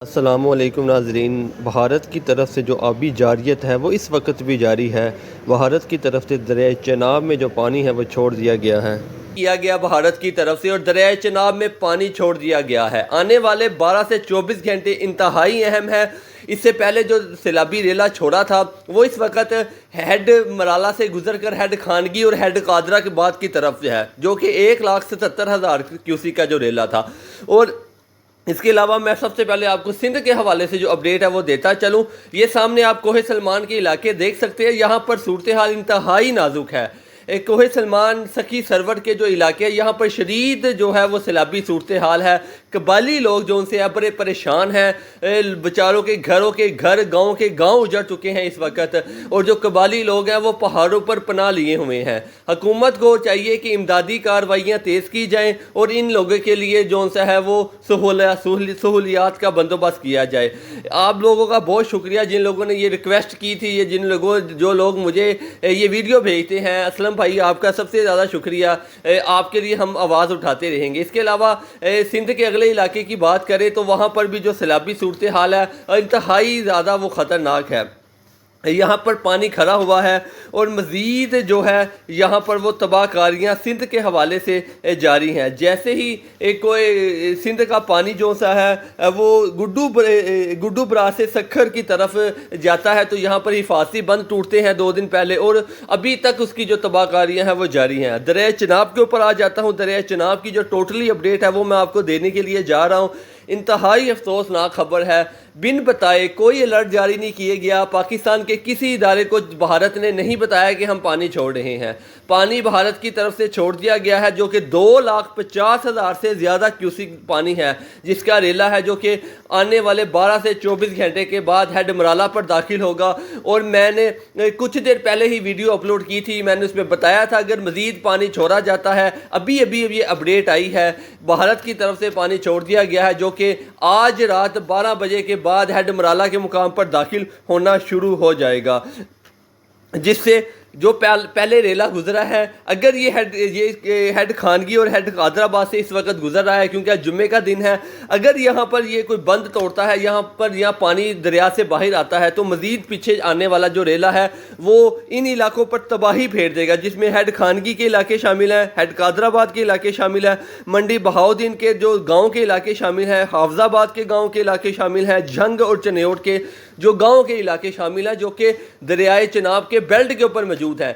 السلام علیکم ناظرین، بھارت کی طرف سے جو آبی جارحیت ہے وہ اس وقت بھی جاری ہے۔ بھارت کی طرف سے دریائے چناب میں جو پانی ہے وہ چھوڑ دیا گیا ہے بھارت کی طرف سے، اور دریائے چناب میں پانی چھوڑ دیا گیا ہے۔ آنے والے 12 سے 24 گھنٹے انتہائی اہم ہے۔ اس سے پہلے جو سیلابی ریلا چھوڑا تھا وہ اس وقت ہیڈ مرالا سے گزر کر ہیڈ خانگی اور ہیڈ قادرہ کے بعد کی طرف ہے، جو کہ 1,77,000 کیوسی کا جو ریلا تھا۔ اور اس کے علاوہ میں سب سے پہلے آپ کو سندھ کے حوالے سے جو اپڈیٹ ہے وہ دیتا چلوں۔ یہ سامنے آپ کوہ سلمان کے علاقے دیکھ سکتے ہیں، یہاں پر صورتحال انتہائی نازک ہے۔ کوہ سلمان سکی سرور کے جو علاقے ہیں یہاں پر شدید جو ہے وہ سیلابی صورتحال ہے۔ قبائلی لوگ جو ان سے بڑے پریشان ہیں، بیچاروں کے گھروں کے گھر گاؤں اجڑ چکے ہیں اس وقت، اور جو قبائلی لوگ ہیں وہ پہاڑوں پر پناہ لیے ہوئے ہیں۔ حکومت کو چاہیے کہ امدادی کارروائیاں تیز کی جائیں اور ان لوگوں کے لیے جو ان سے ہے وہ سہولیات کا بندوبست کیا جائے۔ آپ لوگوں کا بہت شکریہ جن لوگوں نے یہ ریکویسٹ کی تھی، یہ جو لوگ مجھے یہ ویڈیو بھیجتے ہیں۔ اسلم بھائی آپ کا سب سے زیادہ شکریہ، آپ کے لیے ہم آواز اٹھاتے رہیں گے۔ اس کے علاوہ سندھ کے اگلے علاقے کی بات کریں تو وہاں پر بھی جو سیلابی صورتحال ہے انتہائی زیادہ وہ خطرناک ہے۔ یہاں پر پانی کھڑا ہوا ہے اور مزید جو ہے یہاں پر وہ تباہ کاریاں سندھ کے حوالے سے جاری ہیں۔ جیسے ہی کوئی سندھ کا پانی جو سا ہے وہ گڈو برا سے سکھر کی طرف جاتا ہے تو یہاں پر حفاظتی بند ٹوٹتے ہیں 2 دن پہلے، اور ابھی تک اس کی جو تباہ کاریاں ہیں وہ جاری ہیں۔ دریائے چناب کے اوپر آ جاتا ہوں۔ دریائے چناب کی جو ٹوٹلی اپڈیٹ ہے وہ میں آپ کو دینے کے لیے جا رہا ہوں۔ انتہائی افسوسناک خبر ہے، بن بتائے کوئی الرٹ جاری نہیں کیے گیا۔ پاکستان کے کسی ادارے کو بھارت نے نہیں بتایا کہ ہم پانی چھوڑ رہے ہیں۔ پانی بھارت کی طرف سے چھوڑ دیا گیا ہے، جو کہ 2,50,000 سے زیادہ کیوسک پانی ہے، جس کا ریلا ہے جو کہ آنے والے 12 سے 24 گھنٹے کے بعد ہیڈ مرالا پر داخل ہوگا۔ اور میں نے کچھ دیر پہلے ہی ویڈیو اپلوڈ کی تھی، میں نے اس میں بتایا تھا اگر مزید پانی چھوڑا جاتا ہے، ابھی یہ اپڈیٹ آئی ہے، بھارت کی طرف سے پانی چھوڑ دیا گیا ہے جو کہ آج رات 12 بجے کے بعد ہیڈ مرالا کے مقام پر داخل ہونا شروع ہو جائے گا، جس سے جو پہلے ریلا گزرا ہے، اگر یہ ہیڈ خانگی اور ہیڈ قادر آباد سے اس وقت گزر رہا ہے کیونکہ جمعے کا دن ہے، اگر یہاں پر یہ کوئی بند توڑتا ہے، یہاں پانی دریا سے باہر آتا ہے تو مزید پیچھے آنے والا جو ریلا ہے وہ ان علاقوں پر تباہی پھیر دے گا، جس میں ہیڈ خانگی کے علاقے شامل ہیں، ہیڈ قادر آباد کے علاقے شامل ہیں، منڈی بہاؤدین کے جو گاؤں کے علاقے شامل ہیں، حافظ آباد کے گاؤں کے علاقے شامل ہیں، جھنگ اور چنیوٹ کے جو گاؤں کے علاقے شامل ہیں، جو کہ دریائے چناب کے بیلٹ کے اوپر موجود ہے۔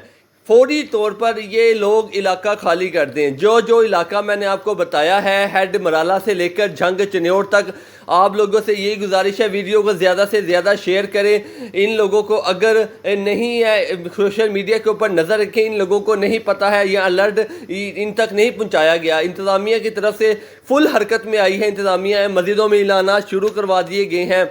فوری طور پر یہ لوگ علاقہ خالی کر دیں۔ جو علاقہ میں نے آپ کو بتایا ہے ہیڈ مرالا سے لے کر جھنگ چنیوٹ تک، آپ لوگوں سے یہی گزارش ہے ویڈیو کو زیادہ سے زیادہ شیئر کریں۔ ان لوگوں کو اگر نہیں ہے سوشل میڈیا کے اوپر نظر رکھیں، ان لوگوں کو نہیں پتہ ہے یا الرٹ ان تک نہیں پہنچایا گیا۔ انتظامیہ کی طرف سے فل حرکت میں آئی ہے، انتظامیہ مسجدوں میں اعلانات شروع کروا دیے گئے ہیں۔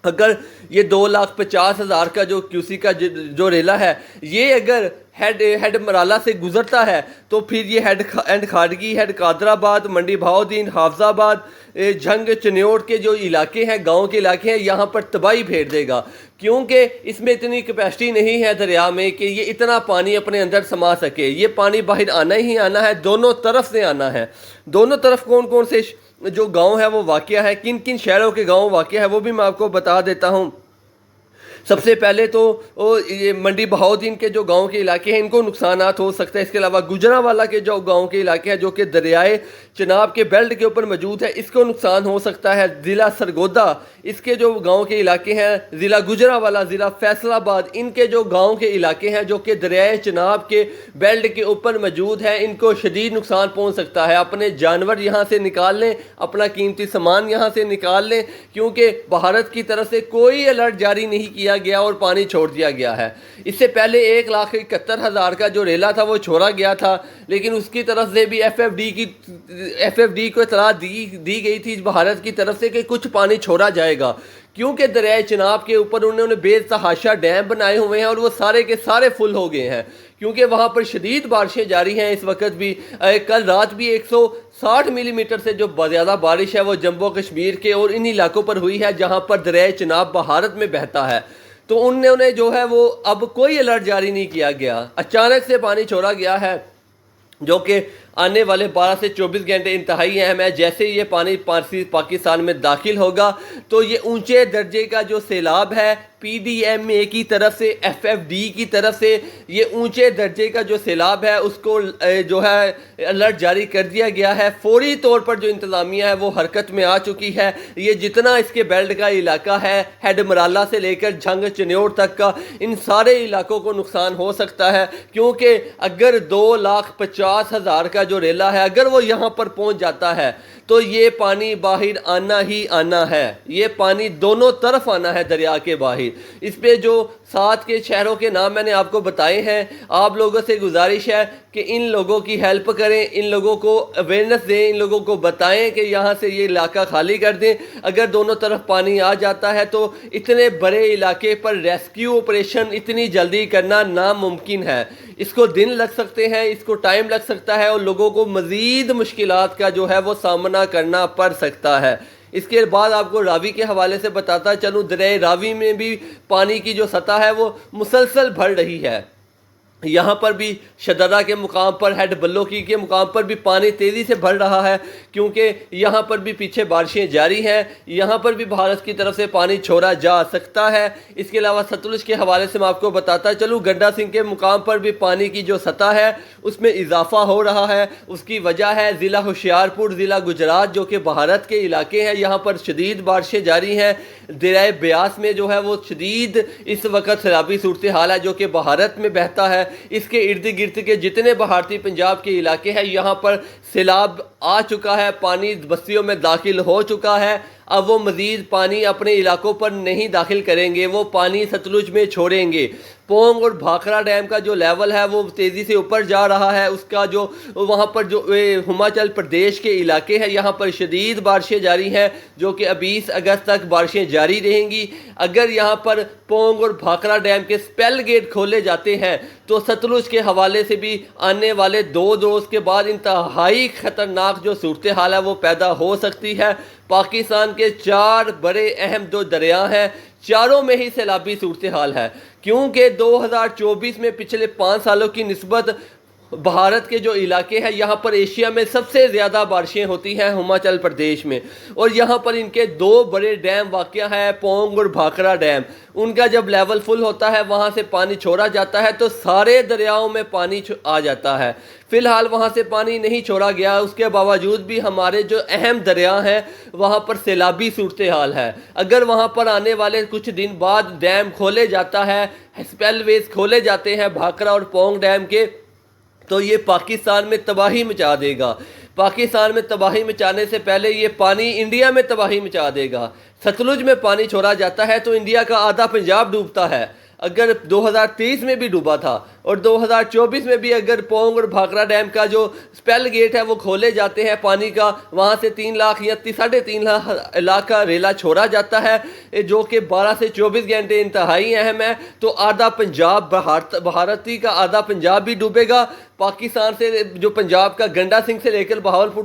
اگر یہ 2,50,000 کا جو کیوسی کا جو ریلا ہے یہ اگر ہیڈ مرالا سے گزرتا ہے تو پھر یہ ہیڈ خانگی، ہیڈ قادر آباد، منڈی بہاؤدین، حافظ آباد، جھنگ چنیوٹ کے جو علاقے ہیں، گاؤں کے علاقے ہیں، یہاں پر تباہی پھیر دے گا، کیونکہ اس میں اتنی کیپیسٹی نہیں ہے دریا میں کہ یہ اتنا پانی اپنے اندر سما سکے۔ یہ پانی باہر آنا ہی آنا ہے، دونوں طرف سے آنا ہے۔ دونوں طرف کون سے جو گاؤں ہے وہ واقع ہے، کن شہروں کے گاؤں واقع ہے وہ بھی میں آپ کو بتا دیتا ہوں۔ سب سے پہلے تو یہ منڈی بہاؤدین کے جو گاؤں کے علاقے ہیں ان کو نقصانات ہو سکتا ہے۔ اس کے علاوہ گجرانوالہ کے جو گاؤں کے علاقے ہیں جو کہ دریائے چناب کے بیلٹ کے اوپر موجود ہے، اس کو نقصان ہو سکتا ہے۔ ضلع سرگودا اس کے جو گاؤں کے علاقے ہیں، ضلع گجرانوالہ، ضلع فیصل آباد، ان کے جو گاؤں کے علاقے ہیں جو کہ دریائے چناب کے بیلٹ کے اوپر موجود ہیں، ان کو شدید نقصان پہنچ سکتا ہے۔ اپنے جانور یہاں سے نکال لیں، اپنا قیمتی سامان یہاں سے نکال لیں، کیونکہ بھارت کی طرف سے کوئی الرٹ جاری نہیں کیا گیا اور پانی چھوڑ دیا گیا ہے۔ اس سے پہلے 1,71,000 کا جو ریلا تھا وہ چھوڑا گیا تھا، لیکن اس کی طرف سے بھی ایف ایف ڈی کو اطلاع دی گئی تھی بھارت کی طرف سے کہ کچھ پانی چھوڑا جائے گا، کیونکہ دریائے چناب کے اوپر انہوں نے بے تحاشا ڈیم بنائے ہوئے ہیں اور وہ سارے کے سارے فل ہو گئے ہیں، کیونکہ وہاں پر شدید بارشیں جاری ہیں اس وقت بھی۔ کل رات بھی 160 ملی میٹر سے جو زیادہ بارش ہے وہ جموں کشمیر کے اور ان علاقوں پر ہوئی ہے جہاں پر دریائے چناب بھارت میں بہتا ہے۔ تو انہوں نے جو ہے وہ اب کوئی الرٹ جاری نہیں کیا گیا، اچانک سے پانی چھوڑا گیا ہے جو کہ آنے والے 12 سے 24 گھنٹے انتہائی اہم ہے۔ جیسے یہ پانی پاکستان میں داخل ہوگا تو یہ اونچے درجے کا جو سیلاب ہے پی ڈی ایم اے کی طرف سے، ایف ایف ڈی کی طرف سے، یہ اونچے درجے کا جو سیلاب ہے اس کو جو ہے الرٹ جاری کر دیا گیا ہے۔ فوری طور پر جو انتظامیہ ہے وہ حرکت میں آ چکی ہے۔ یہ جتنا اس کے بیلٹ کا علاقہ ہے، ہیڈ مرالہ سے لے کر جھنگ چنیوڑ تک کا، ان سارے علاقوں کو نقصان ہو سکتا ہے، کیونکہ اگر 2,50,000 کا جو ریلا ہے اگر وہ یہاں پر پہنچ جاتا ہے تو یہ پانی باہر آنا ہی آنا ہے۔ یہ پانی دونوں طرف آنا ہے دریا کے باہر۔ اس پہ جو 7 کے شہروں کے نام میں نے آپ کو بتائے ہیں، آپ لوگوں سے گزارش ہے کہ ان لوگوں کی ہیلپ کریں، ان لوگوں کو اویئرنیس دیں، ان لوگوں کو بتائیں کہ یہاں سے یہ علاقہ خالی کر دیں۔ اگر دونوں طرف پانی آ جاتا ہے تو اتنے بڑے علاقے پر ریسکیو آپریشن اتنی جلدی کرنا ناممکن ہے۔ اس کو دن لگ سکتے ہیں، اس کو ٹائم لگ سکتا ہے، اور لوگوں کو مزید مشکلات کا جو ہے وہ سامنا کرنا پڑ سکتا ہے۔ اس کے بعد آپ کو راوی کے حوالے سے بتاتا چلوں، دریائے راوی میں بھی پانی کی جو سطح ہے وہ مسلسل بڑھ رہی ہے۔ یہاں پر بھی شدرہ کے مقام پر، ہیڈ بلوکی کے مقام پر بھی پانی تیزی سے بڑھ رہا ہے، کیونکہ یہاں پر بھی پیچھے بارشیں جاری ہیں۔ یہاں پر بھی بھارت کی طرف سے پانی چھوڑا جا سکتا ہے۔ اس کے علاوہ ستلج کے حوالے سے میں آپ کو بتاتا چلوں، گنڈا سنگھ کے مقام پر بھی پانی کی جو سطح ہے اس میں اضافہ ہو رہا ہے۔ اس کی وجہ ہے ضلع ہوشیارپور، ضلع گجرات، جو کہ بھارت کے علاقے ہیں، یہاں پر شدید بارشیں جاری ہیں۔ دریائے بیاس میں جو ہے وہ شدید اس وقت سیلابی صورتحال ہے، جو کہ بھارت میں بہتا ہے۔ اس کے ارد گرد کے جتنے بھارتی پنجاب کے علاقے ہیں یہاں پر سیلاب آ چکا ہے، پانی بستیوں میں داخل ہو چکا ہے۔ اب وہ مزید پانی اپنے علاقوں پر نہیں داخل کریں گے، وہ پانی ستلج میں چھوڑیں گے۔ پونگ اور بھاکرا ڈیم کا جو لیول ہے وہ تیزی سے اوپر جا رہا ہے۔ اس کا جو وہاں پر جو ہماچل پردیش کے علاقے ہیں یہاں پر شدید بارشیں جاری ہیں، جو کہ 20 اگست تک بارشیں جاری رہیں گی۔ اگر یہاں پر پونگ اور بھاکرا ڈیم کے سپیل گیٹ کھولے جاتے ہیں تو ستلج کے حوالے سے بھی آنے والے 2 روز کے بعد انتہائی خطرناک جو صورتحال ہے وہ پیدا ہو سکتی ہے۔ پاکستان کے 4 بڑے اہم جو دریا ہیں، چاروں میں ہی سیلابی صورتحال ہے، کیونکہ 2024 میں پچھلے 5 سالوں کی نسبت بھارت کے جو علاقے ہیں یہاں پر ایشیا میں سب سے زیادہ بارشیں ہوتی ہیں ہماچل پردیش میں، اور یہاں پر ان کے 2 بڑے ڈیم واقع ہیں، پونگ اور بھاکرا ڈیم۔ ان کا جب لیول فل ہوتا ہے وہاں سے پانی چھوڑا جاتا ہے تو سارے دریاؤں میں پانی آ جاتا ہے۔ فی الحال وہاں سے پانی نہیں چھوڑا گیا، اس کے باوجود بھی ہمارے جو اہم دریا ہیں وہاں پر سیلابی صورتحال ہے۔ اگر وہاں پر آنے والے کچھ دن بعد ڈیم کھولے جاتا ہے، سپیل ویز کھولے جاتے ہیں بھاکرا اور پونگ ڈیم کے، تو یہ پاکستان میں تباہی مچا دے گا۔ پاکستان میں تباہی مچانے سے پہلے یہ پانی انڈیا میں تباہی مچا دے گا۔ ستلج میں پانی چھوڑا جاتا ہے تو انڈیا کا آدھا پنجاب ڈوبتا ہے۔ اگر 2023 میں بھی ڈوبا تھا اور 2024 میں بھی اگر پونگ اور بھاکرا ڈیم کا جو سپیل گیٹ ہے وہ کھولے جاتے ہیں پانی کا، وہاں سے 3 لاکھ یا 3.5 لاکھ کا ریلا چھوڑا جاتا ہے، جو کہ 12 سے 24 گھنٹے انتہائی اہم ہے، تو آدھا پنجاب، بھارتی کا آدھا پنجاب بھی ڈوبے گا۔ پاکستان سے جو پنجاب کا گنڈا سنگھ سے لے کر بہاولپور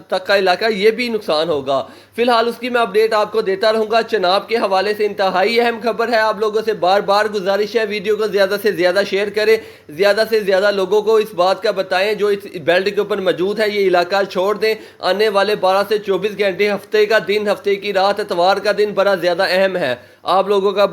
تک کا علاقہ یہ بھی نقصان ہوگا۔ فی الحال اس کی میں اپڈیٹ آپ کو دیتا رہوں گا۔ چناب کے حوالے سے انتہائی اہم خبر ہے، آپ لوگوں سے بار بار گزارش ہے ویڈیو کو زیادہ سے زیادہ شیئر کریں، زیادہ سے زیادہ لوگوں کو اس بات کا بتائیں جو اس بیلٹ کے اوپر موجود ہے، یہ علاقہ چھوڑ دیں۔ آنے والے 12 سے 24 گھنٹے، ہفتے کا دن، ہفتے کی رات، اتوار کا دن بڑا زیادہ اہم ہے۔ آپ لوگوں کا